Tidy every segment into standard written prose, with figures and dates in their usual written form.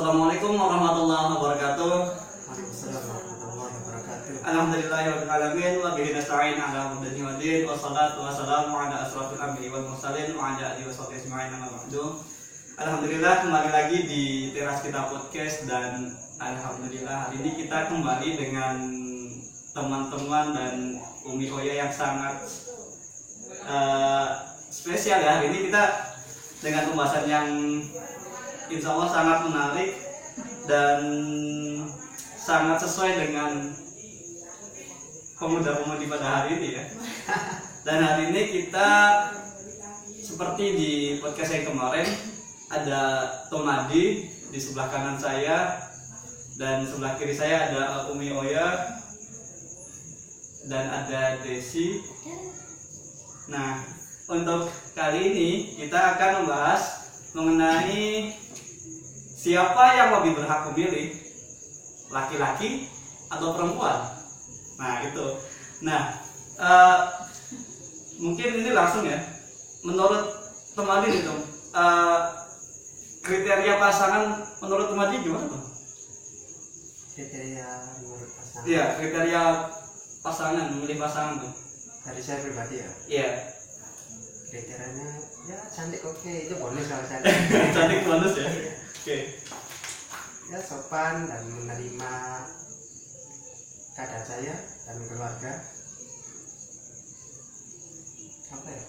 Assalamualaikum warahmatullahi wabarakatuh. Waalaikumsalam warahmatullahi wabarakatuh. Alhamdulillahirabbil alamin wa bihi nasta'in ala umuri waddin wassalatu wassalamu ala asrofil anbiya'i wal mursalin wa ala alihi washabihi ajma'in amma ba'du. Alhamdulillah kembali lagi di Teras Kita Podcast dan alhamdulillah hari ini kita kembali dengan teman-teman dan Umi Oya yang sangat spesial ya. Hari ini kita dengan pembahasan yang insya Allah sangat menarik dan sangat sesuai dengan pemuda-pemudi pada hari ini ya. Dan hari ini kita seperti di podcast yang kemarin ada Tomadi di sebelah kanan saya dan sebelah kiri saya ada Umi Oya dan ada Desi. Nah, untuk kali ini kita akan membahas mengenai siapa yang lebih berhak memilih, laki-laki atau perempuan. Nah itu. Nah mungkin ini langsung ya. Menurut Tomadi itu kriteria pasangan menurut Tomadi gimana Bang? Kriteria menurut pasangan. Iya, kriteria pasangan, memilih pasangan tuh. Dari saya pribadi ya. Iya. Kriterianya ya cantik oke, itu bonus kalau cantik. Cantik bonus ya. Oke. Ya sopan dan menerima keadaan saya dan keluarga. Apa ya?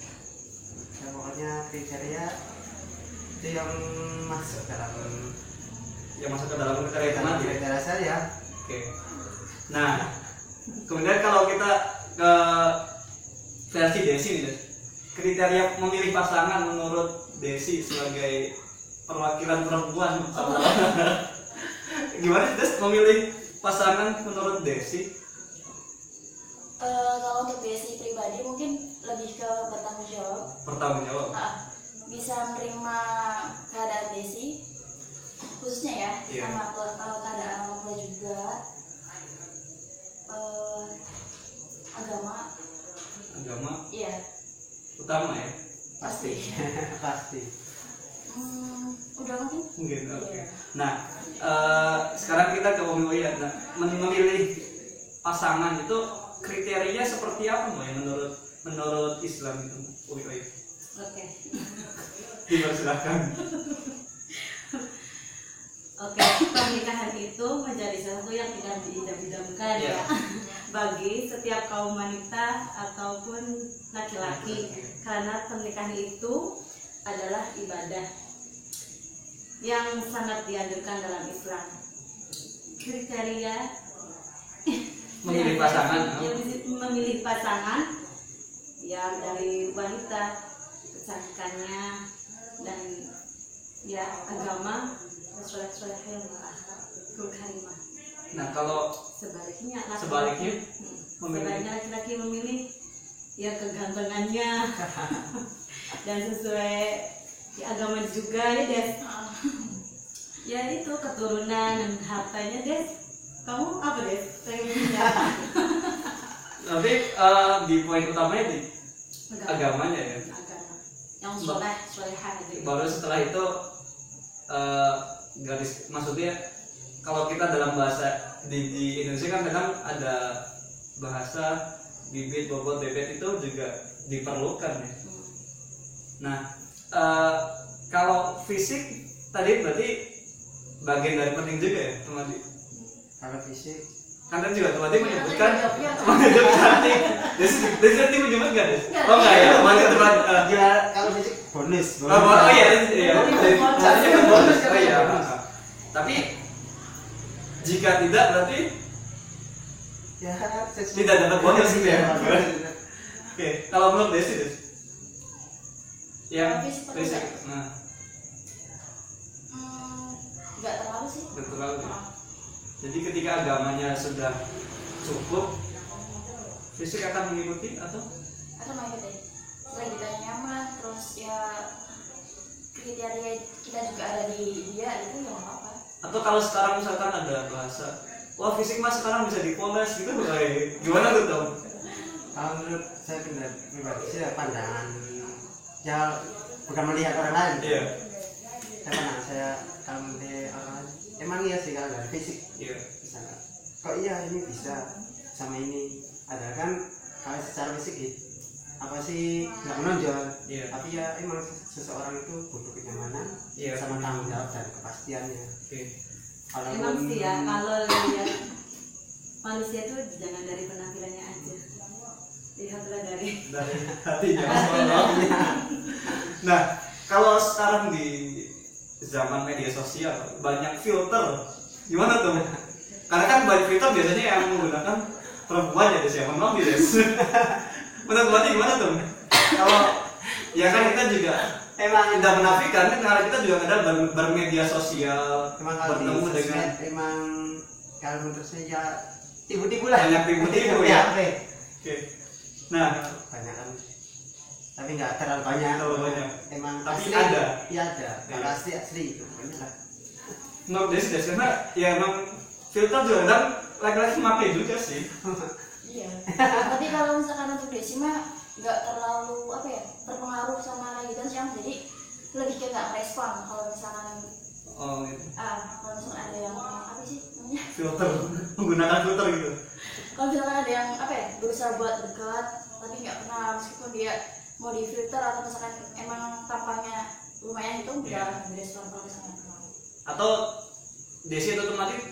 Ya pokoknya kriteria itu yang masuk ke dalam kriteria saya. Oke. Nah, kemudian kalau kita ke versi Desi nih, kriteria memilih pasangan menurut Desi sebagai perwakilan perempuan. Gimana sih Des memilih pasangan menurut Desi? Kalau untuk Desi pribadi mungkin lebih ke bertanggung jawab. Bertanggung jawab. Bisa menerima keadaan Desi, khususnya ya, Iya. sama kalau keadaan orang tua juga, agama, iya, Utama ya. pasti. Pasti. Udah mungkin. Oke. Iya. Nah, sekarang kita ke Umi Oya. Nah, memilih pasangan itu kriterianya seperti apa Mbak menurut Islam itu Umi Oya? Oke. Dipersilakan. Oke, pernikahan itu menjadi sesuatu yang tidak diidam-idamkan Iya. ya bagi setiap kaum wanita ataupun laki-laki, karena pernikahan itu adalah ibadah yang sangat dianjurkan dalam Islam. Kriteria Memilih pasangan. memilih pasangan yang dari wanita, kecantikannya dan ya agama, soleh-solehil, karimah. Nah, kalau Sebaliknya memilih sebaliknya laki-laki memilih ya kegantengannya dan sesuai ya, agama juga ya Des. Ya itu keturunan dan hartanya Des. Kamu apa Des? Pengennya nanti di poin utamanya di agamanya ya. agama yang solehan gitu. Baru setelah itu garis maksudnya kalau kita dalam bahasa di Indonesia kan kadang ada bahasa bibit, bobot, bebet itu juga diperlukan ya. Nah, kalau fisik tadi berarti bagian dari penting juga ya, Tomadi. Kalau fisik Kan tadi juga Tomadi menyebutkan Jawabnya. menyebut cantik. Desi nanti menyebut nggak Des? Oh nggak ya, Tomadi teman. kalau fisik bonus. Oh iya, iya. Bonus. Artinya kan bonus. Oh iya. Tapi jika tidak berarti Ya, tidak dapat bonus gitu ya. Oke, kalau menurut Desi Des, yang Fisik atau fisik, enggak? nah, Nggak terlalu sih. betul banget. Jadi ketika agamanya sudah cukup, fisik akan mengikuti atau? Atau mau ikut deh. Selain kita nyaman, terus ya kriteria kita juga ada di dia, itu ya nggak apa-apa. Atau kalau sekarang misalkan ada bahasa, wah fisik mas sekarang bisa dipoles gitu, gimana tuh Tom? Kalau menurut saya pribadi sih ya pandangan ya bukan melihat orang lain. Iya. Saya pandang saya kalau melihat orang lain emang iya sih kalau dari fisik Iya. misalnya kok iya ini bisa sama ini ada kan kalau secara fisik gitu apa sih nggak menonjol Iya. tapi ya emang seseorang itu butuh kenyamanan Iya. sama tanggung jawab dan kepastiannya. Oke. Emang sih ya kalau lihat manusia itu jangan dari penampilannya aja, lihatlah dari hatinya. Nah, kalau sekarang di zaman media sosial banyak filter, gimana tuh? Karena kan banyak filter biasanya yang menggunakan perempuan ya, siapa mau gitu. Menurut Mati gimana tuh? Kalau ya kan kita juga emang tidak menafikan kan karena kita juga kadang bermedia sosial, emang kalau di bertemu dengan sosmed emang kalau menurut saya ya tipu-tipu lah banyak tipu-tipu ya. Oke. Oke. Nah, Banyak kan tapi nggak terlalu banyak. Terlalu banyak. Emang Tapi asli, ada. iya ada kalau Iya. asli itu banyak lah. menurut Desi karena ya emang filter juga kadang laki-laki pakai juga sih. Iya. Tapi kalau misalkan untuk Desi mah nggak terlalu apa ya terpengaruh sama lanjutan sih, jadi lebih ke nggak respon kalau misalkan Oh, gitu. kalau misalkan ada yang apa sih namanya, Filter, menggunakan filter gitu. kalau misalkan ada yang apa ya berusaha buat dekat tapi nggak kenal meskipun dia mau di filter atau misalkan emang tampangnya lumayan itu Iya. udah direspon kalau misalkan kenal. Atau Desi itu otomatis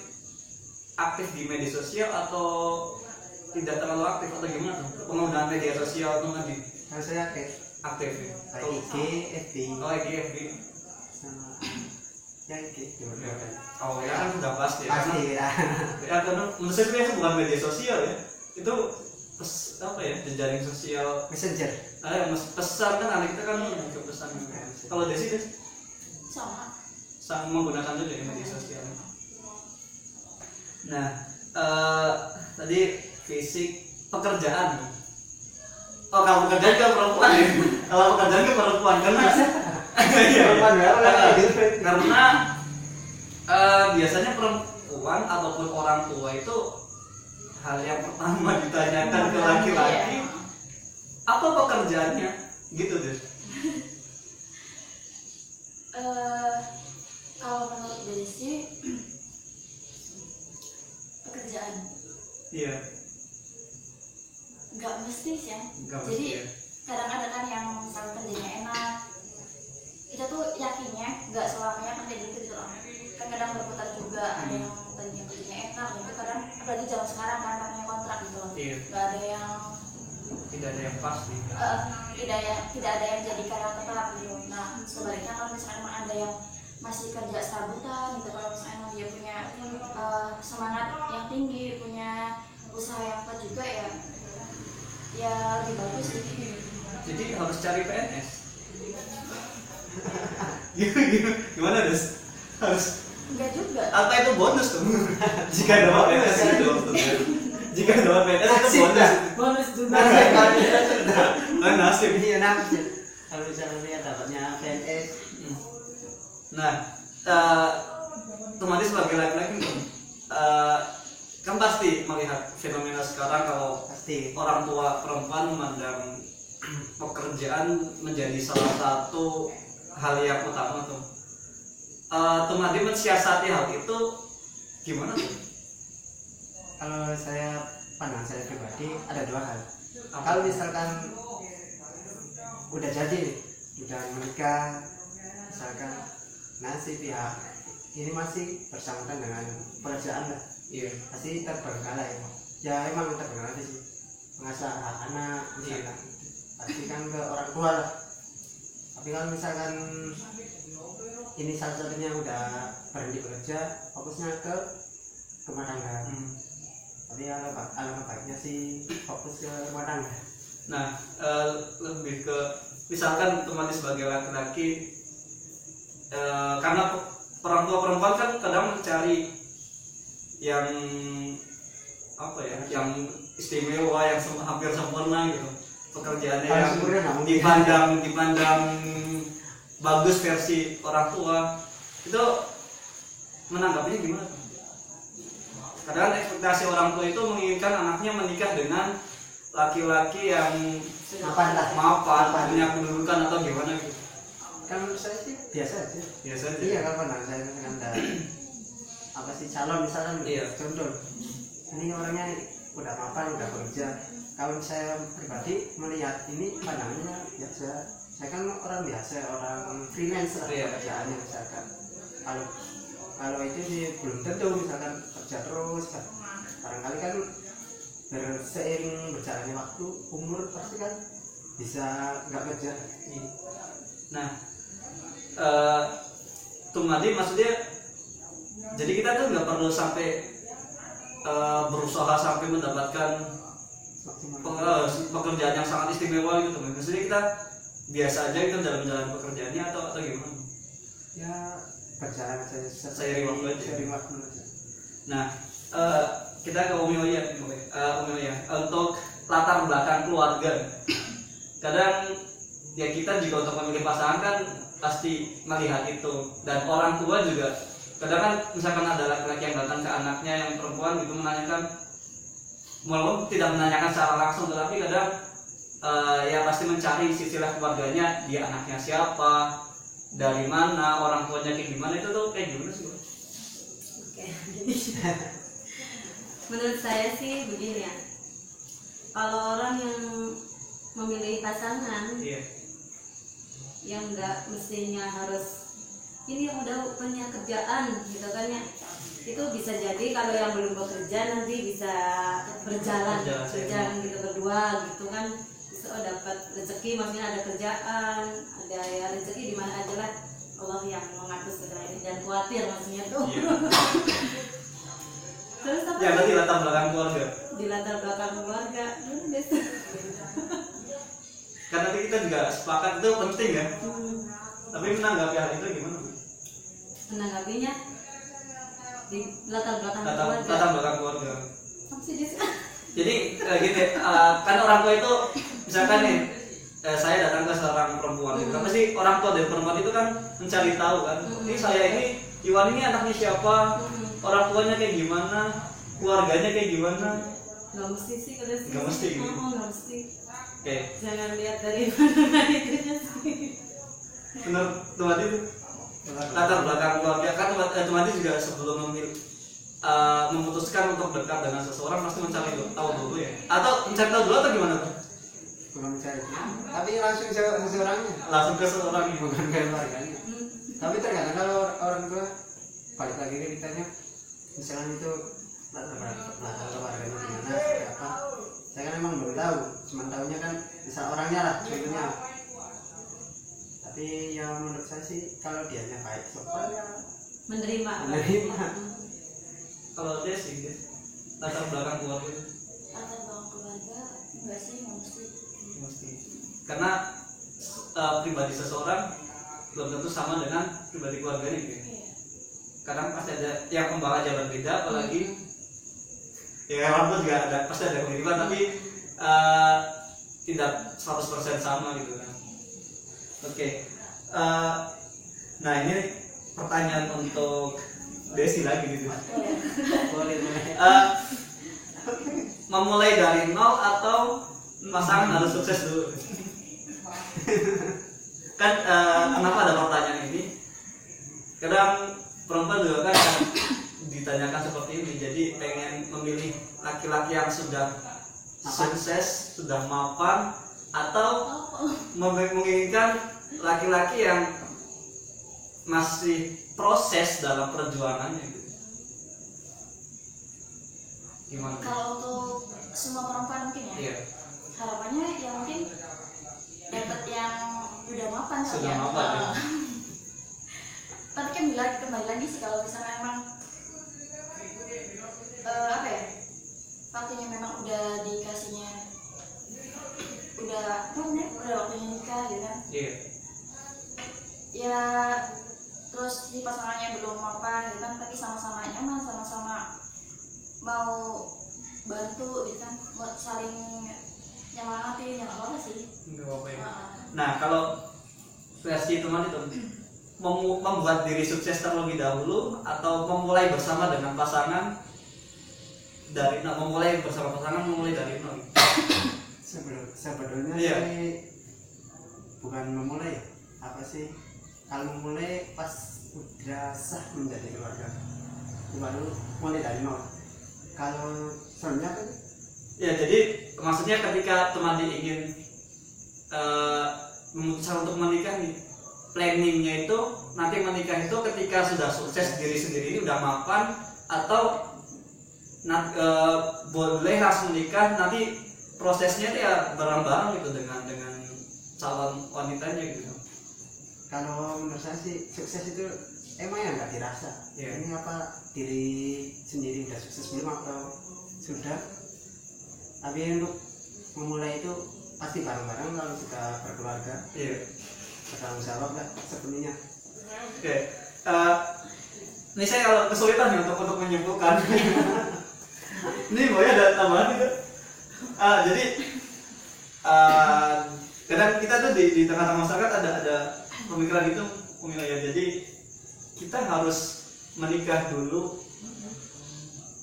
aktif di media sosial atau tidak terlalu aktif atau gimana tuh? Penggunaan media sosial tuh tadi Kalau saya kayak aktif ya. kayak IG, FB Oh, FB. sama ya IG gimana? Oh, ya kan sudah pasti ya. Pasti ya. Ya karena menurut saya itu bukan media sosial ya. Itu apa ya? Jejaring sosial. Messenger. Pesan kan anak kita kan ke pesan. Kalau Desi Sama sangat menggunakan juga ya media sosial. Nah, tadi fisik, pekerjaan. Oh, kalau pekerjaan ke perempuan ya. Kalau pekerjaan ke perempuan karena iya, Perempuan ya, karena biasanya perempuan ataupun orang tua itu hal yang pertama ditanyakan ke laki-laki, Iya. apa pekerjaannya, gitu deh. Kalau menurut Desi pekerjaan Iya. nggak mesti sih ya. Nggak mesti Jadi ya. kadang ada kan yang misalnya kerjanya enak, kita tuh yakinnya nggak selamanya kan kayak gitu loh. Kan kadang berputar juga, ada yang tadinya kerjanya enak, itu kadang apalagi zaman sekarang kan namanya kontrak gitu loh. Iya. Nggak ada yang Tidak ada yang pasti. tidak ada yang jadi karyawan tetap gitu. Nah sebaliknya kalau misalnya emang ada yang masih kerja serabutan gitu, kalau misalnya emang dia punya semangat yang tinggi, punya usaha yang kuat juga ya lebih bagus gitu. Jadi harus cari PNS. Gimana Des? Harus Enggak juga. atau itu bonus tuh? Jika dapat PNS itu maksudnya. Jika dapat PNS itu bonus. bonus juga. Nah, nasib. Iya nasib. Kalau misalnya dia dapatnya PNS, Nah, otomatis sebagai laki-laki kan pasti melihat fenomena sekarang kalau pasti orang tua perempuan memandang pekerjaan menjadi salah satu hal yang utama tuh. Otomatis mensiasati hal itu gimana tuh? kalau saya pandangan saya pribadi ada dua hal. Apa? Kalau misalkan udah jadi nih, udah menikah, misalkan nasi pihak ini masih bersangkutan dengan pekerjaan lah, Iya. pasti terbengkalai ya emang terbengkalai sih mengasah hak anak misalkan pasti kan ke orang tua lah. Tapi kalau misalkan ini salah satunya udah berhenti bekerja fokusnya ke rumah tangga, tapi alangkah baiknya sih fokus ke rumah tangga. Nah, lebih ke misalkan otomatis sebagai laki-laki karena orang tua perempuan kan kadang mencari yang apa ya, yang istimewa, yang hampir sempurna gitu, pekerjaannya Kalau yang sempurna nggak mungkin. dipandang bagus versi orang tua itu menanggapinya gimana? Kadang ekspektasi orang tua itu menginginkan anaknya menikah dengan laki-laki yang Mapan lah. mapan, Mapan. punya kedudukan atau gimana gitu. Kan menurut saya sih biasa aja. Biasa aja. Iya kan pandangan saya misalkan apa sih calon misalkan Iya. contoh ini orangnya udah mapan udah kerja. Kalau saya pribadi melihat ini pandangannya biasa, saya kan orang biasa, orang freelance lah Iya. pekerjaannya misalkan. Kalau itu sih belum tentu misalkan kerja terus kan, barangkali kan seiring berjalannya waktu umur pasti kan bisa nggak kerja. Nah, Tumadi maksudnya jadi kita tuh nggak perlu sampai berusaha sampai mendapatkan pekerjaan yang sangat istimewa gitu. Maksudnya kita biasa aja gitu dalam menjalani pekerjaannya atau gimana? Ya berjalan saja Seiring waktu aja. seiring waktu aja. Nah, kita ke Umi Oya, untuk latar belakang keluarga. Kadang ya kita juga untuk memilih pasangan kan pasti melihat itu, dan orang tua juga kadang kan misalkan ada laki-laki yang datang ke anaknya yang perempuan gitu menanyakan, walaupun tidak menanyakan secara langsung tetapi kadang ya pasti mencari silsilah keluarganya, dia anaknya siapa, dari mana, orang tuanya kayak gimana, itu tuh kayak gimana sih? Oke, jadi menurut saya sih begini ya, kalau orang yang memilih pasangan Iya. yang enggak mestinya harus ini yang udah punya kerjaan gitu kan ya, itu bisa jadi kalau yang belum bekerja nanti bisa berjalan gitu berdua gitu kan, bisa dapat rezeki, maksudnya ada kerjaan, ada ya rezeki di mana aja lah, Allah yang mengatur segala ini, dan khawatir maksudnya tuh. Iya. Terus apa? Ya berarti latar belakang keluarga. Di latar belakang keluarga. Karena nanti kita juga sepakat itu penting ya. Tapi menanggapi hal itu gimana? Menanggapinya di latar belakang Latar keluarga. belakang keluarga. Apa sih, Dis? Jadi gini, kan orang tua itu misalkan nih saya datang ke seorang perempuan itu kan pasti orang tua dari perempuan itu kan mencari tahu kan, ini saya ini Iwan ini anaknya siapa, orang tuanya kayak gimana, keluarganya kayak gimana. Gak mesti sih kalau sih. Gak mesti gitu. Gak mesti. Oke, Jangan lihat dari mana itunya sih. benar Tumadi itu latar belakang keluarga kan. Tumadi juga sebelum memutuskan untuk dekat dengan seseorang pasti mencari tahu dulu ya, atau mencari tahu dulu atau gimana tuh? Bukan mencari, tapi langsung seseorangnya, Langsung ke seseorang ibu. bukan ke keluarganya. Tapi terkadang kalau orang tua balik lagi ke kitanya, misalnya itu latar belakang keluarganya gimana, seperti apa, saya kan emang belum tahu, cuma tahunya kan bisa orangnya lah contohnya. Tapi yang menurut saya sih kalau dianya baik sopan Menerima. Kalau dia sih latar belakang keluarga Latar belakang keluarga enggak sih, nggak mesti. karena pribadi seseorang belum tentu sama dengan pribadi keluarganya gitu. Iya. Kadang pasti ada yang pembawa aja berbeda, apalagi ya orang tua juga ada pasti ada kemiripan tapi tidak 100% sama gitu kan. Oke. Nah ini pertanyaan untuk Desi lagi gitu. boleh. Memulai dari nol atau pasangan harus sukses dulu? Kan kenapa ada pertanyaan ini? Kadang perempuan juga kan ditanyakan seperti ini, jadi pengen memilih laki-laki yang sudah sukses, sudah mapan, atau menginginkan laki-laki yang masih proses dalam perjuangannya gitu. Gimana? Kalau untuk semua perempuan mungkin ya, Iya, harapannya ya mungkin dapat yang udah mapan kali sudah ya. mapan ya. Tapi kan kembali lagi sih kalau misalnya emang apa ya, waktunya memang udah dikasihnya udah waktunya nikah gitu kan. Iya. Ya terus si pasangannya belum mapan gitu kan, tapi sama-sama nyaman, sama-sama mau bantu gitu kan, buat saling nyemangatin, ya nggak apa-apa sih. Nggak apa-apa ya. Nah, Nah kalau versi teman itu membuat diri sukses terlebih dahulu atau memulai bersama dengan pasangan dari memulai dari nol. Sebetulnya Iya. sih bukan memulai ya, apa sih, kalau memulai pas udah sah menjadi keluarga. baru mulai dari nol. Kalau sebenarnya kan Ya, jadi maksudnya ketika teman ingin memutuskan untuk menikah nih, planningnya itu nanti menikah itu ketika sudah sukses diri sendiri ini udah mapan, atau boleh langsung menikah nanti prosesnya itu ya bareng-bareng gitu dengan calon wanitanya gitu. kalau menurut saya sih sukses itu emang ya nggak dirasa. Iya. Ini apa diri sendiri udah sukses belum atau sudah. Tapi untuk memulai itu pasti bareng-bareng kalau sudah berkeluarga. Iya. Bertanggung jawab lah sepenuhnya. Oke. Ini saya kalau kesulitan nih untuk menyimpulkan. Ini boleh ada tambahan tidak? Jadi kadang kita tuh di tengah-tengah masyarakat ada pemikiran itu, ya. Jadi kita harus menikah dulu,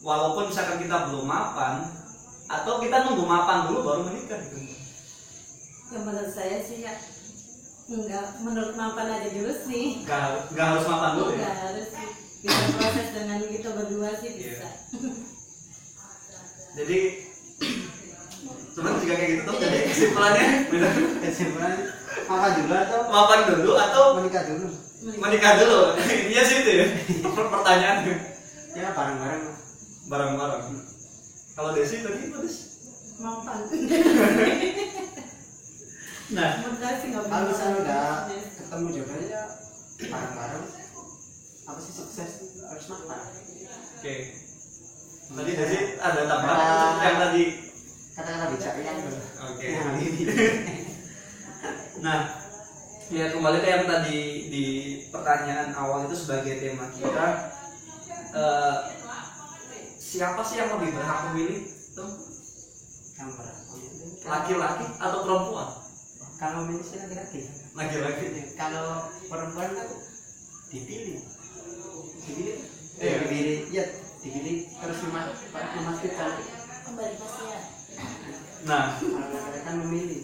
walaupun misalkan kita belum mapan, atau kita nunggu mapan dulu baru menikah gitu. Ya menurut saya sih ya enggak, menurut mapan aja dulu sih. Nggak harus mapan dulu ya. Enggak harus sih. Bisa proses dengan kita berdua sih bisa. Iya. Jadi teman juga kayak gitu tuh. Jadi kesimpulannya benar. Kesimpulan makan dulu atau Mapan dulu atau menikah dulu? menikah dulu. Iya sih itu ya. Pertanyaannya Ya bareng-bareng. bareng-bareng. Kalau Desi tadi apa Des? Mapan. Nah, Menurut saya sih nggak Kalau benar. misalnya udah ketemu jodohnya ya bareng-bareng. Apa sih sukses harus makan? oke. Tadi Desi ada tambahan yang tadi. Kata-kata bijak yang Oke. yang ini. Nah, ya kembali ke yang tadi di pertanyaan awal itu sebagai tema kita, siapa sih yang lebih berhak memilih? Tuh, Yang berat. laki-laki atau perempuan? Kalau milih sih laki-laki. Laki-laki. Kalau perempuan kan dipilih. Iya. Dipilih, ya dipilih terus memastikan. Kembali pastian. Nah, Kalau laki-laki kan memilih.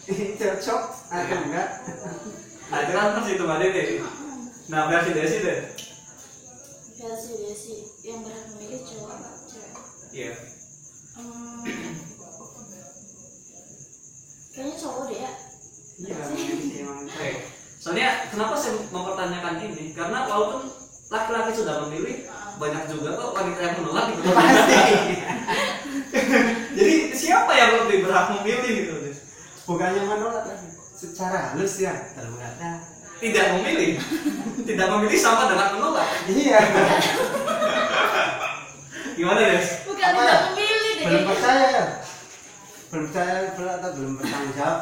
Ini cocok atau enggak? nah itu kan masih itu Mbak Dede. Nah, versi Desi deh. Versi yang berhak memilih cowok cewek. Iya. Kayaknya cowok deh ya. Iya, memilih sih emang. Oke. Soalnya kenapa saya mempertanyakan ini? Karena walaupun laki-laki sudah memilih, banyak juga kok wanita yang menolak gitu. Pasti. Jadi siapa yang lebih berhak memilih gitu? Des? Bukannya menolak lagi. Secara halus ya, dalam kata. Tidak memilih. Tidak memilih sama dengan menolak. Iya. Gimana Des? Bukan Apa tidak ya? memilih deh. Belum percaya ya? Belum percaya atau belum bertanggung jawab?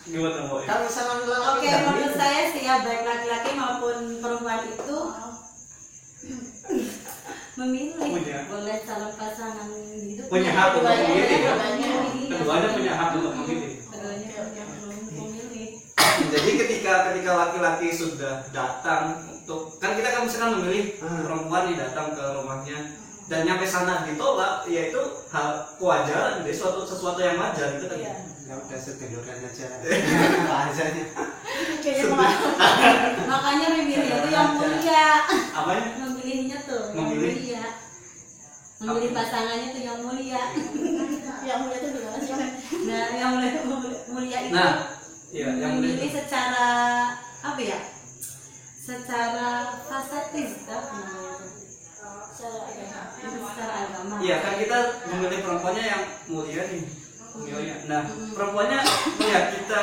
Gimana mau? Kalau misalnya laki-laki Oke, tidak menurut memilih, saya sih ya baik laki-laki maupun perempuan itu memilih Punya. boleh calon pasangan hidup. Punya hak untuk memilih. Iya. Keduanya punya hak untuk memilih. Keduanya punya hak untuk memilih. Jadi ketika laki-laki sudah datang untuk, kan kita kan misalkan memilih perempuan nih datang ke rumahnya dan nyampe sana ditolak, yaitu hal kewajaran, jadi sesuatu yang wajar gitu kan. Iya. ya udah seduluran aja. Bahasanya. Kayaknya malah Makanya memilih itu yang mulia. Apanya? Memilihnya tuh yang Memilih? mulia. Memilih pasangannya tuh yang mulia. yang mulia tuh gimana sih? Nah, yang mulia itu Nah, iya, yang memilih mulia. secara apa ya? Secara fasatis apa namanya itu? Secara agama. Secara agama. Iya kan kita memilih perempuannya yang mulia nih. Mulia. Nah, perempuannya ya kita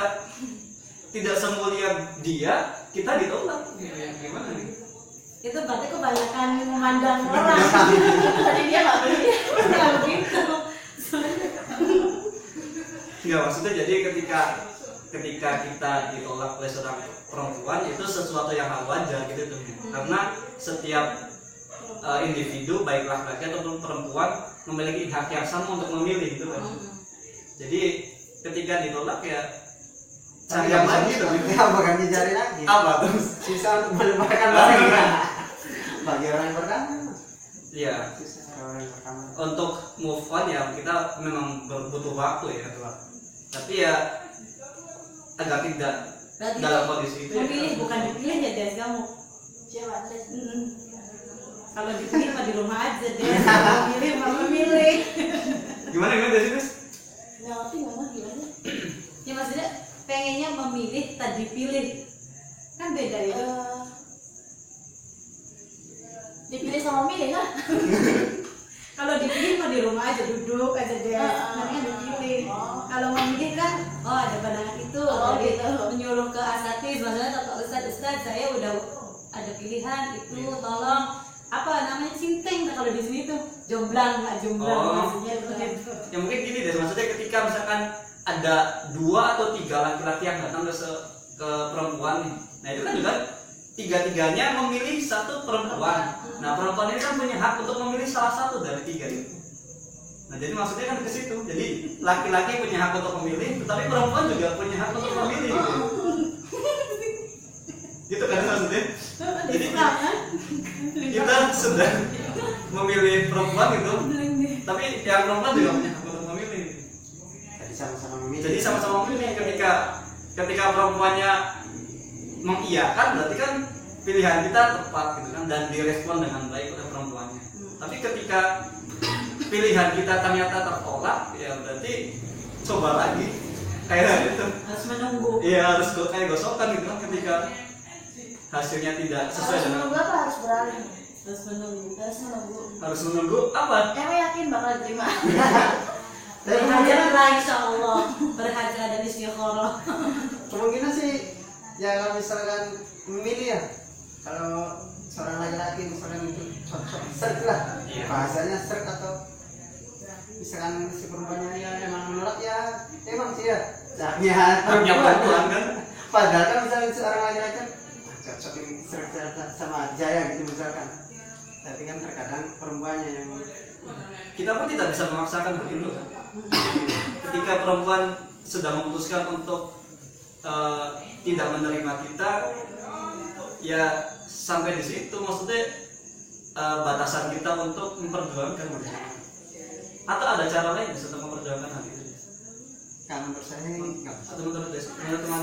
tidak semulia dia, kita ditolak. Gimana nih? Itu berarti kebanyakan memandang orang. Tadi dia nggak beli. Ya begitu. Enggak, maksudnya jadi ketika kita ditolak oleh seorang perempuan itu sesuatu yang hal wajar gitu tuh. Karena setiap individu baik laki-laki ataupun perempuan memiliki hak yang sama untuk memilih gitu kan. Jadi ketika ditolak ya cari yang lain gitu. Ya bukan dicari lagi. Apa tuh? Sisa untuk melupakan mereka. Bagi orang yang pertama. Iya. Sisa orang yang pertama. Untuk move on ya kita memang butuh waktu ya. Tapi ya agar tidak Berarti dalam kondisi itu memilih ya, bukan dipilih ya, Des, kamu. Kalau dipilih mah di rumah aja deh. Mau milih mama milih. Gimana dari situ? Ya maksudnya pengennya memilih tak dipilih kan beda ya. Dipilih sama milih lah. Kalau dipilih mah di rumah aja duduk aja deh. Nanti dipilih. Kalau memilih kan, oh ada pandangan itu. Jadi Gitu. menyuruh ke asatidz, maksudnya ke ustadz saya udah ada pilihan itu, tolong apa namanya cinteng kalau di sini tuh jomblang nggak jomblang maksudnya begitu. Ya mungkin gini deh, maksudnya ketika misalkan ada 2 atau 3 laki-laki yang datang ke perempuan nih, nah itu kan juga tiga-tiganya memilih satu perempuan. Nah perempuan ini kan punya hak untuk memilih salah satu dari 3 itu. Nah jadi maksudnya kan ke situ. Jadi laki-laki punya hak untuk memilih, tetapi perempuan juga punya hak untuk memilih. Gitu kan maksudnya. Jadi kita sudah memilih perempuan gitu, tapi yang perempuan juga punya hak untuk memilih. Jadi sama-sama memilih. Jadi sama-sama memilih. Ketika perempuannya mengiyakan, berarti kan pilihan kita tepat gitu kan, dan direspon dengan baik oleh perempuannya. Tapi ketika pilihan kita ternyata tertolak, ya berarti coba lagi kayak itu. Harus menunggu. Iya, harus kayak gosokan gitu kan, ketika hasilnya tidak sesuai Harus dengan. menunggu apa harus beralih? Harus menunggu. Harus menunggu apa? Emang yakin bakal diterima? Berhajar lah insya Allah. Berhajar dan istiqoroh. Kemungkinan sih ya kalau misalkan memilih ya, kalau seorang laki-laki misalkan itu cocok serk lah, Iya. bahasanya serk, atau misalkan si perempuannya ya emang menolak ya emang sih ya Haknya perempuan kan. padahal kan misalkan seorang laki-laki kan cocok ini serk sama Jaya gitu misalkan, tapi kan terkadang perempuannya yang Kita pun tidak bisa memaksakan begitu kan. Ketika perempuan sudah memutuskan untuk tidak menerima kita, ya sampai di situ, maksudnya batasan kita untuk memperjuangkan. Atau ada cara lain untuk memperjuangkan hal itu? kalau menurut saya nggak Atau menurut teman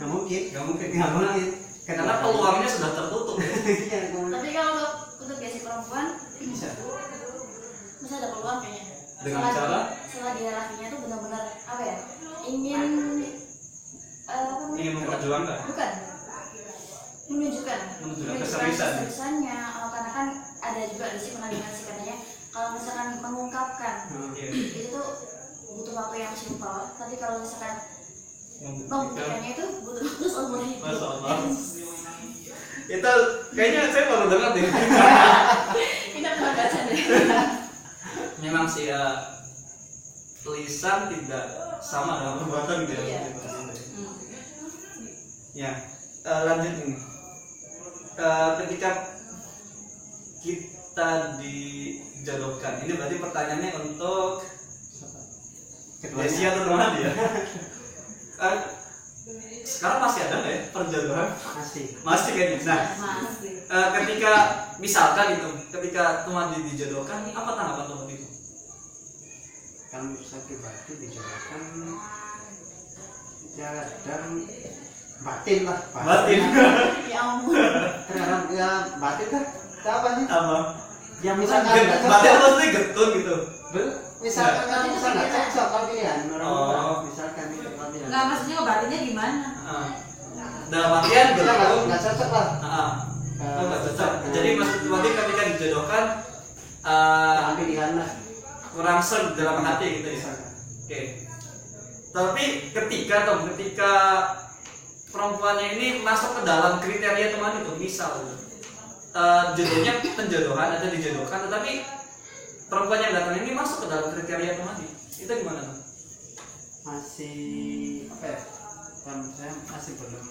mungkin nggak mungkin. karena Karena peluangnya sudah tertutup. Iya, Tapi kalau untuk gengsi perempuan bisa. masih ada peluang kayaknya. Dengan cara? Setelah dia lakinya tuh benar-benar apa ya? Ingin Ingin memperjuangkan. bukan menunjukkan keseriusan. keseriusannya. Karena kan ada juga di sini penandingan sih katanya kalau misalkan mengungkapkan Iya. itu tuh butuh waktu yang simpel, tapi kalau misalkan Membuktikan. membuktikannya itu butuh waktu seumur hidup. Masya Allah. Itu kayaknya saya baru dengar deh. Kita pernah baca deh. Memang sih ya, lisan tidak sama dengan perbuatan gitu ya. Iya. Ya, lanjut ini. Ketika kita dijodohkan, ini berarti pertanyaannya untuk Desi atau teman ya? Sekarang masih ada nggak ya perjodohan? Masih kan? Nah, Masih. ketika misalkan itu, ketika teman dijodohkan, apa tanggapan teman itu? Kalau menurut saya pribadi dijodohkan ya dan batin lah, Batin. Ya ampun. terhadap ya batin kan apa sih Apa? yang misalkan nggak Batin cocok, pasti getun gitu. misalkan kan Batin misalkan nggak itu cocok kalau pilihan orang Oh. tua, misalkan itu kalau pilihan Nggak maksudnya ngebatinnya gimana? Dalam artian kita getun. nggak cocok lah. Oh, nggak cocok. Jadi maksud berarti ketika dijodohkan Jangan pilihan lah kurang serg dalam hati gitu ya. misalkan. Oke. Tapi ketika perempuannya ini masuk ke dalam kriteria teman itu, misal jodohnya penjodohan atau dijodohkan, tetapi perempuan yang datang ini masuk ke dalam kriteria teman itu gimana tuh? Masih apa ya, kalau saya masih belum,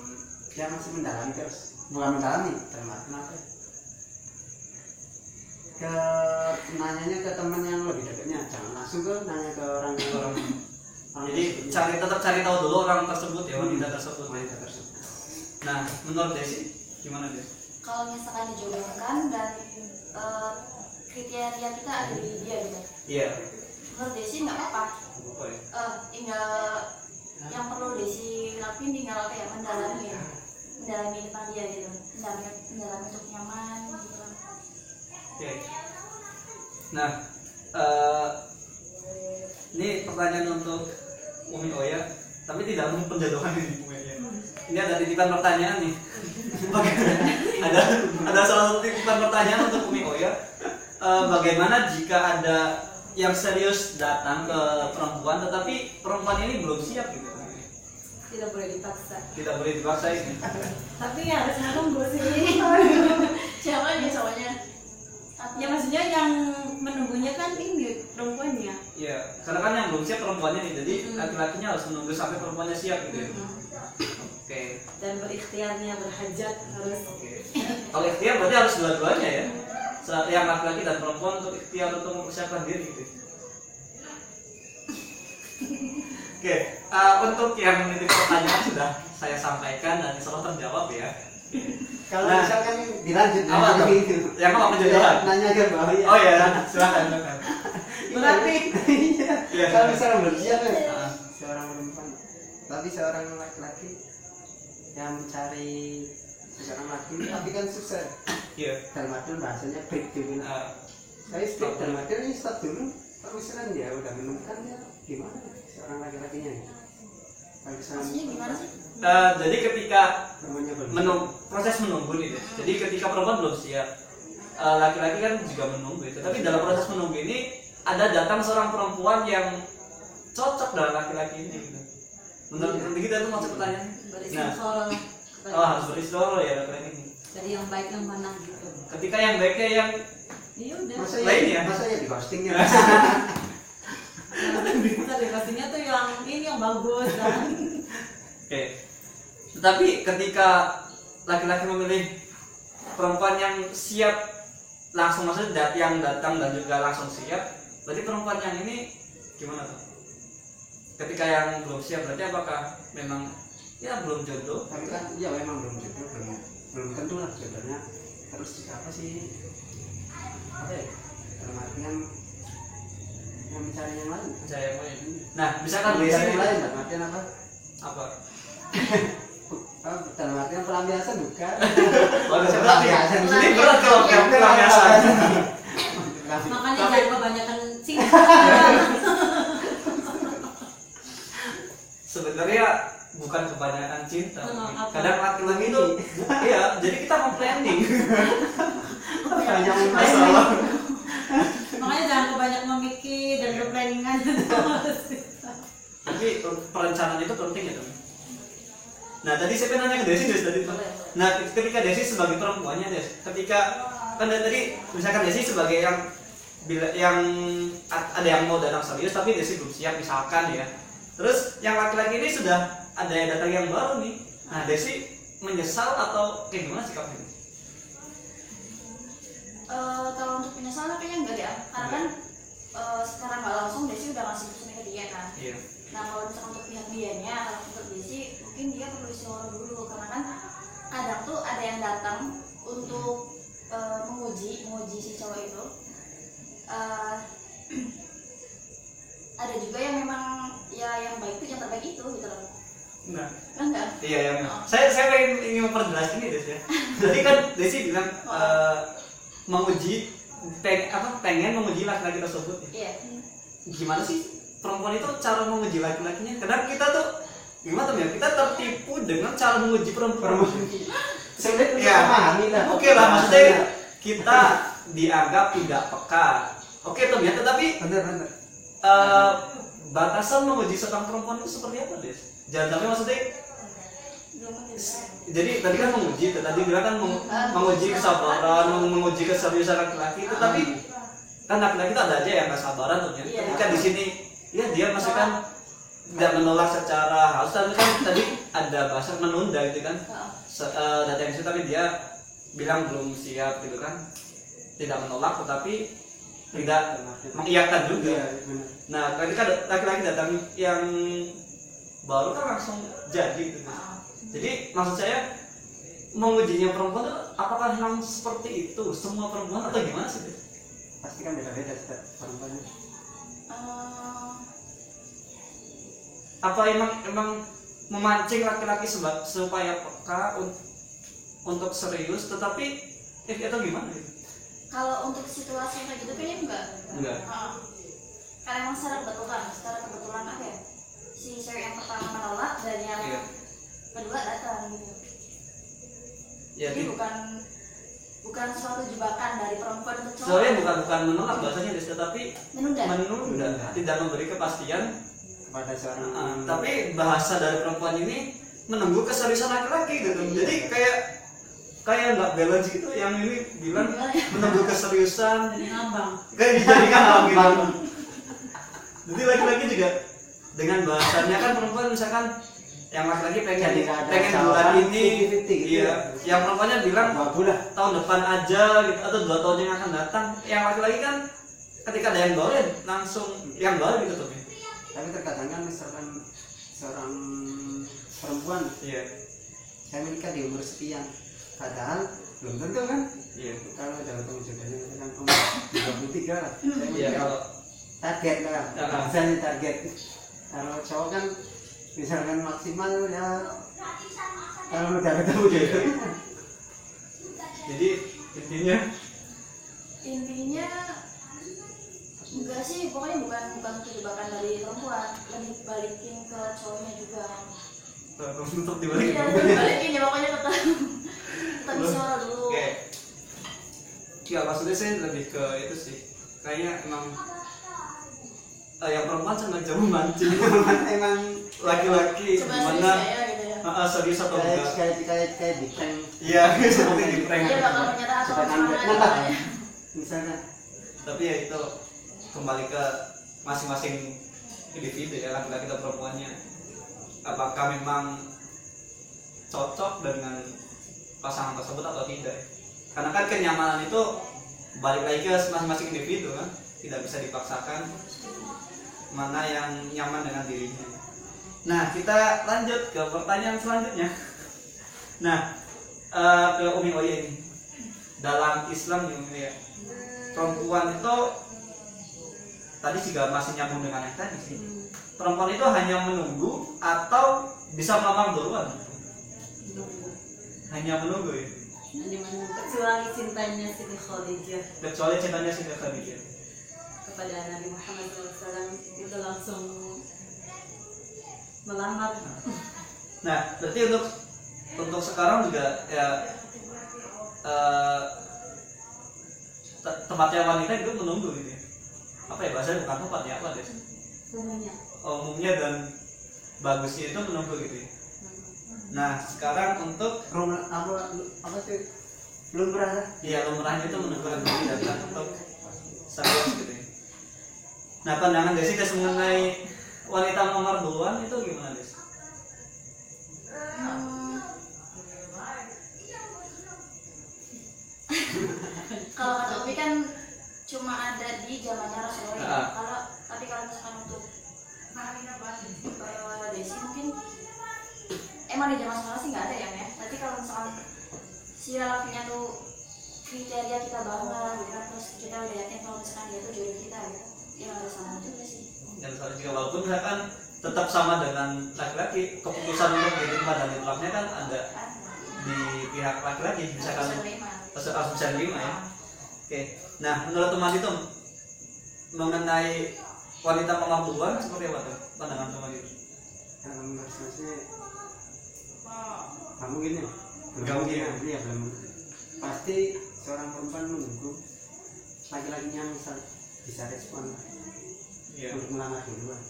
ya masih mendalami terus, bukan mendalami termasuk apa ya, ke nanyanya ke teman yang lebih dekatnya, jangan langsung ke nanya ke orang yang Jadi tetap cari tahu dulu orang tersebut ya, wanita tersebut. wanita tersebut. Nah, menurut Desi gimana Desi? Kalau misalkan dijodohkan dan kriteria kita ada di dia gitu, Iya. menurut Desi nggak apa-apa. Apa ya? Tinggal yang perlu Desi lakuin tinggal kayak mendalami mendalami tentang dia gitu, mendalami untuk nyaman gitu. Oke. Nah, ini pertanyaan untuk Umi Oya, tapi tidak untuk penjodohan ini Umi Oya. Ini ada titipan pertanyaan nih. ada salah satu titipan pertanyaan untuk Umi Oya. Bagaimana jika ada yang serius datang ke perempuan, tetapi perempuan ini belum siap gitu? Tidak boleh dipaksa. Tidak boleh dipaksa ini. Tapi harus menunggu sih. Siapa nih cowoknya? Ya maksudnya yang menunggunya kan ini perempuannya. Iya, karena kan yang belum siap perempuannya nih, jadi laki-lakinya harus menunggu sampai perempuannya siap gitu. Ya. Oke. Dan berikhtiarnya berhajat harus. Oke. Kalau ikhtiar berarti harus dua-duanya ya. Yang laki-laki dan perempuan untuk ikhtiar untuk mempersiapkan diri gitu. Oke, untuk yang menitip pertanyaan sudah saya sampaikan dan insya Allah terjawab ya. Kalau Nah, misalkan dilanjut apa tuh? gitu. Yang apa penjodohan? Nanya ke bawah ya. Oh ya, silakan. Berarti Iya. Iya. Kalau misalnya belum siap ya. Ah, Seorang perempuan, tapi seorang laki-laki yang mencari seorang laki, tapi kan susah. Iya. Dalam artian bahasanya break dulu. Saya stop dalam artian ini stop dulu. Kalau misalnya dia udah menemukan dia gimana seorang laki-lakinya? Kalau misalnya Maksudnya gimana sih? Jadi ketika namanya belum. proses menunggu nih deh. Jadi ketika perempuan belum siap, laki-laki kan juga menunggu itu. Tapi dalam proses menunggu ini ada datang seorang perempuan yang cocok dengan laki-laki ini. Gitu. Menurut kita itu maksud pertanyaannya. beristikharah Harus beristikharah ya laki-laki ini. dari yang baik yang mana gitu. Ketika yang baiknya yang Ya udah. Masa Lain ya? ya? Masa ya di ghostingnya? Kita pastinya tuh yang ini yang bagus kan. oke. Tetapi ketika laki-laki memilih perempuan yang siap langsung, maksudnya yang datang dan juga langsung siap, berarti perempuan yang ini gimana tuh? Ketika yang belum siap berarti apakah memang ya belum jodoh? Tapi kan ya memang belum jodoh, belum tentu lah jodohnya. Terus apa sih? Apa ya? Dalam artian yang mencari yang lain. Saya yang lain. Nah, misalkan di Mencari sini yang lain dalam artian apa? apa? Dalam artian pelampiasan bukan? Pelampiasan. Ini berat kalau pelampiasan. Makanya Tapi- jangan kebanyakan cinta. Sebenarnya bukan kebanyakan cinta. Apa? Kadang laki-laki itu iya, jadi kita mau planning. Banyak Masalah. Makanya jangan kebanyakan memikir dan berplanningan. Tapi perencanaan itu penting ya teman. Nah tadi saya pengen nanya ke Desi tadi tuh. Nah ketika Desi sebagai perempuannya Des, ketika kan dari tadi misalkan Desi sebagai yang ada yang mau datang serius tapi Desi belum siap misalkan ya. Terus yang laki-laki ini sudah ada yang datang yang baru nih. Nah Desi menyesal atau kayak gimana sikapnya? Kalau untuk penyesalan kayaknya enggak ya, karena kan secara nggak langsung Desi udah ngasih pesannya ke dia kan. Iya. Nah kalau misalkan untuk pihak dianya, kalau untuk Desi mungkin dia perlu istirahat dulu, karena kan kadang tuh ada yang datang untuk menguji si cowok itu. Ada juga yang memang ya yang baik itu yang terbaik itu gitu loh. Enggak. Iya ya. Saya ingin memperjelas ini Des ya. Jadi kan Desi bilang pengen menguji laki-laki tersebut. Iya. Gimana sih perempuan itu cara menguji laki-lakinya? Kadang kita tuh gimana tuh ya? Kita tertipu dengan cara menguji perempuan. Sulit untuk Ya. memahami lah. Oke lah, maksudnya kita dianggap tidak peka. Oke tuh ya, tetapi Bener. batasan menguji seorang perempuan itu seperti apa, Des? Jangan sampai maksudnya jadi tadi kan menguji, tadi bilang kan menguji kesabaran, menguji keseriusan laki-laki, tetapi kan laki-laki itu ada aja yang nggak sabaran tuh ya. Iya. Ketika di sini ya dia masih kan tidak menolak secara halus, tapi kan tadi ada bahasa menunda gitu kan. Datang di situ tapi dia bilang belum siap gitu kan, tidak menolak tetapi tidak mengiyakan juga. Iya, bener. Nah ketika laki-laki datang yang baru kan langsung jadi gitu. Jadi maksud saya mengujinya perempuan itu apakah memang seperti itu semua perempuan atau gimana sih? Pasti kan beda-beda setiap perempuannya. Apa emang memancing laki-laki supaya peka untuk serius tetapi itu gimana gitu? Kalau untuk situasi kayak gitu kayaknya enggak. Karena emang secara kebetulan apa ya, si cewek yang pertama menolak dan yang Iya. kedua datang gitu. Ya, Jadi bukan suatu jebakan dari perempuan untuk cowok. soalnya bukan menolak bahasanya Des, tetapi Menunda. tidak memberi kepastian. kepada seorang Tapi bahasa dari perempuan ini menunggu keseriusan laki-laki gitu. Jadi kayak nggak balance gitu. Yang ini bilang Gimana ya? menunggu keseriusan, Jadi ngambang. kayak dijadikan abang gitu. Jadi laki-laki juga dengan bahasanya kan perempuan misalkan yang laki-laki Jadi nggak ada pengen bulan usaha ini, 50-50 gitu iya. ya. Yang perempuannya bilang bagus lah. tahun depan aja gitu atau 2 tahun yang akan datang. Yang laki-laki kan ketika ada yang boleh langsung yang boleh gitu tuh. Tapi terkadang kan misalkan seorang perempuan Iya. saya menikah di umur sekian, padahal belum tentu kan. Iya. Kalau dalam jodohnya misalkan umur 23 lah, saya Iya menikah. kalau Target lah, misalnya target. Kalau cowok kan misalkan maksimal ya kalau udah ketemu jodohnya. jadi intinya Intinya enggak sih, pokoknya bukan jebakan dari perempuan, lebih balikin ke cowoknya juga. untuk dibalik. Iya, balikin ya pokoknya tetap bisa dulu. Oke. Ya maksudnya saya lebih ke itu sih. Kayaknya emang yang perempuan senang jauh mancing. Emang Laki-laki Coba gimana? serius ya gitu ya. Serius atau enggak? kayak di prank. Iya, seperti di prank. Dia bakal menyerah atau Coba gimana nambah. gitu. Misalkan Tapi ya itu kembali ke masing-masing individu ya, laki-laki atau perempuannya. Apakah memang cocok dengan pasangan tersebut atau tidak? Karena kan kenyamanan itu balik lagi ke masing-masing individu kan, tidak bisa dipaksakan mana yang nyaman dengan dirinya. Nah, kita lanjut ke pertanyaan selanjutnya. Nah, ke Umi Oye ini, dalam Islam nih ya, perempuan itu tadi juga masih nyambung dengan yang tadi sih. Perempuan itu hanya menunggu atau bisa melamar duluan? Hanya menunggu ya. Hanya menunggu, kecuali cintanya Siti Khadijah Kecuali cintanya Siti Khadijah. kepada Nabi Muhammad SAW itu langsung melamar. Nah, berarti untuk sekarang juga ya tempatnya wanita itu menunggu gitu ya. Apa ya bahasanya, bukan tempat ya, apa deh? Umumnya. Umumnya dan bagusnya itu menunggu gitu ya. Nah, sekarang untuk rumah apa sih belum pernah. ya lumrahnya itu menunggu lagi datang untuk serius gitu ya. Nah, pandangan Desi Des mengenai wanita nomor duluan itu gimana Des? Kalau kata Umi kan cuma ada di zamannya Rasulullah. Tapi kalau misalkan untuk Desi mungkin emang di zaman sekarang sih nggak ada ya. Tapi kalau misalkan si lelakinya tuh kriteria kita banget gitu kan, terus kita udah yakin kalau misalkan dia tuh jodoh kita gitu, ya nggak ada sama juga sih. Dan soal juga walaupun misalkan tetap sama dengan laki-laki, keputusan untuk diterima dan ditolaknya kan ada di pihak laki-laki, misalkan harus bisa nerima ya. Oke. Nah, menurut teman itu mengenai wanita nomor duluan seperti apa tuh pandangan teman itu? Kalau menurut saya sih nggak mungkin ya. Nggak mungkin. Iya belum. Pasti seorang perempuan menunggu laki-lakinya misal bisa respon Iya. untuk melamar duluan.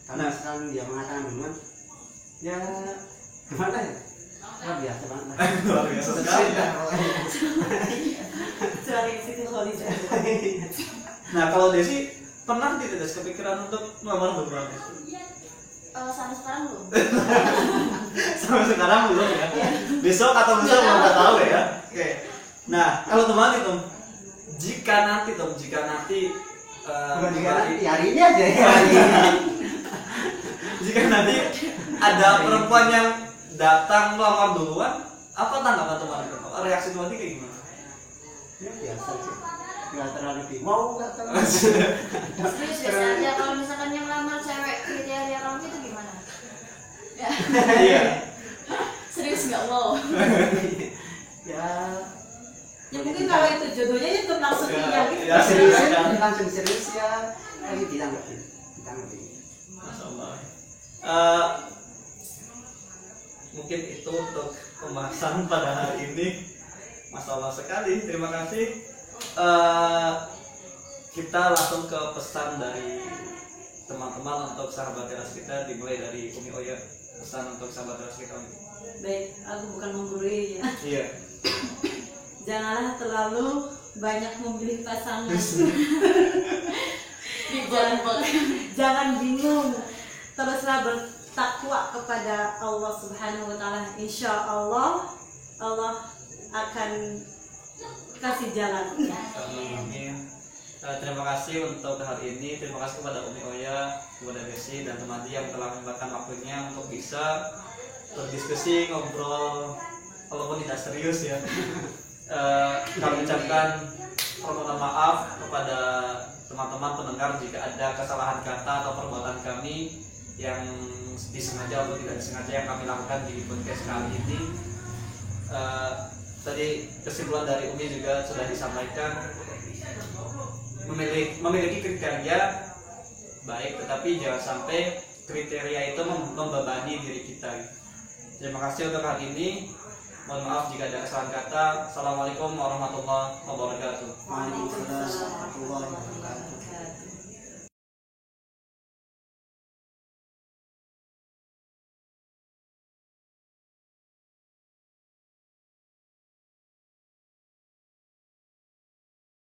Kalau Nah. misalkan dia mengatakan duluan, ya gimana ya? Luar biasa banget lah. Luar biasa sekali ya. Kecuali Siti Khadijah. Nah, kalau Desi pernah tidak Des kepikiran untuk melamar duluan? Sampai sekarang belum. Sampai sekarang belum ya. Besok atau lusa belum kita tahu ya. Oke. Nah, kalau teman itu jika nanti Bukan juga nanti, hari ini aja ya. jika nanti ada perempuan yang datang melamar duluan, apa tanggapan teman itu? Reaksi teman itu kayak gimana? Ya biasa sih. Nggak terlalu di mau nggak terlalu. Serius biasa aja. Kalau misalkan yang lamar cewek kriteria kamu itu gimana? Ya. Iya. Serius nggak wow. Ya mungkin kalau itu jodohnya ya itu maksudnya Ya, gitu. ya, serius ya. langsung serius ya, tapi ditanggapi. Masya Allah. Mungkin itu untuk pembahasan pada hari ini. Masya Allah sekali, terima kasih. Kita langsung ke pesan dari teman-teman untuk sahabat teras kita, dimulai dari Umi Oya. Pesan untuk sahabat teras kita. Baik, aku bukan menggurui ya. Iya. Janganlah terlalu banyak memilih pasangan. Jangan bingung. Teruslah bertakwa kepada Allah Subhanahu wa taala. Insya Allah akan kasih jalan. Amin. Terima kasih untuk hari ini. Terima kasih kepada Umi Oya, kepada Desi dan teman yang telah menyempatkan waktunya untuk bisa berdiskusi, ngobrol, walaupun tidak serius ya. Kami ucapkan permohonan maaf kepada teman-teman pendengar jika ada kesalahan kata atau perbuatan kami yang disengaja atau tidak disengaja yang kami lakukan di podcast kali ini. Tadi kesimpulan dari Umi juga sudah disampaikan, memiliki kriteria baik, tetapi jangan sampai kriteria itu membebani diri kita. Terima kasih untuk hari ini. Mohon maaf jika ada kesalahan kata. Assalamualaikum warahmatullahi wabarakatuh. Waalaikumsalam warahmatullahi wabarakatuh.